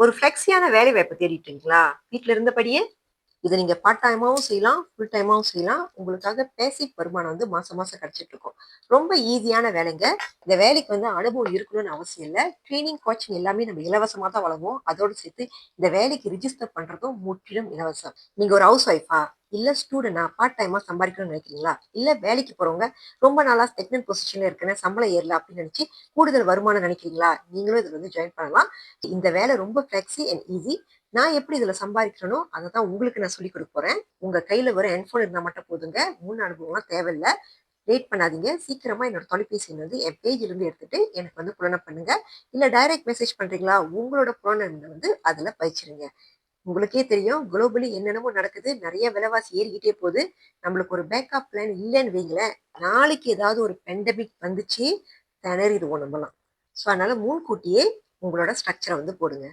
ஒரு ஃப்ளெக்ஸியான வேலை வாய்ப்பு தேடிட்டீங்களா? வீட்ல இருந்தபடியே இத நீங்க பார்ட் டைமாவும் செய்யலாம், ஃபுல் டைமாவும் செய்யலாம். உங்களுக்காக பேசிவ் வருமானம் வந்து மாசம் மாசம் கிடைச்சிட்டு இருக்கும். ரொம்ப ஈஸியான வேலைங்க. இந்த வேலைக்கு வந்து அனுபவம் இருக்கணும்னு அவசியம் இல்ல. ட்ரெய்னிங், கோச்சிங் எல்லாமே நம்ம இலவசமா தான் வழங்குவோம். அதோடு சேர்த்து இந்த வேலைக்கு ரிஜிஸ்டர் பண்றதும் முற்றிலும் இலவசம். நீங்க ஒரு ஹவுஸ் ஒய்ஃபா? இல்ல ஸ்டூடெண்ட்டா? பார்ட் டைமா சம்பாதிக்கணும்னு நினைக்கிறீங்களா? இல்ல வேலைக்கு போறவங்க, ரொம்ப நாளா ஸ்டெக்னன்ட் பொசிஷன்ல இருக்கேன், சம்பளம் ஏறல அப்படின்னு நினைச்சு கூடுதல் வருமானம் நினைக்கிறீங்களா? நீங்களும் இதுல வந்து ஜாயின் பண்ணலாம். இந்த வேலை ரொம்ப ஃப்ளெக்ஸி அண்ட் ஈஸி. நான் எப்படி இதுல சம்பாதிக்கிறேனோ அதை தான் உங்களுக்கு நான் சொல்லிக் கொடுக்க போறேன். உங்க கையில வெறும் ஹெட்ஃபோன் இருந்தா மட்டும் போதுங்க. முன் அனுபவம்லாம் தேவையில்ல. லேட் பண்ணாதீங்க. சீக்கிரமா என்னோட தொலைபேசி எண் வந்து என் பேஜ்ல இருந்து எடுத்துட்டு எனக்கு வந்து புலன பண்ணுங்க. இல்ல டைரக்ட் மெசேஜ் பண்றீங்களா? உங்களோட புலன வந்து அதுல பதிச்சிருங்க. உங்களுக்கே தெரியும் குளோபலி என்னென்னமோ நடக்குது. நிறைய விலைவாசி ஏறிக்கிட்டே போகுது. நம்மளுக்கு ஒரு பேக்கப் பிளான் இல்லன்னு வைங்களேன், நாளைக்கு ஏதாவது ஒரு பெண்டமிக் வந்துச்சு, திணறிருவோம் நம்மலாம். ஸோ அதனால முன்கூட்டியே உங்களோட ஸ்ட்ரக்சர வந்து போடுங்க.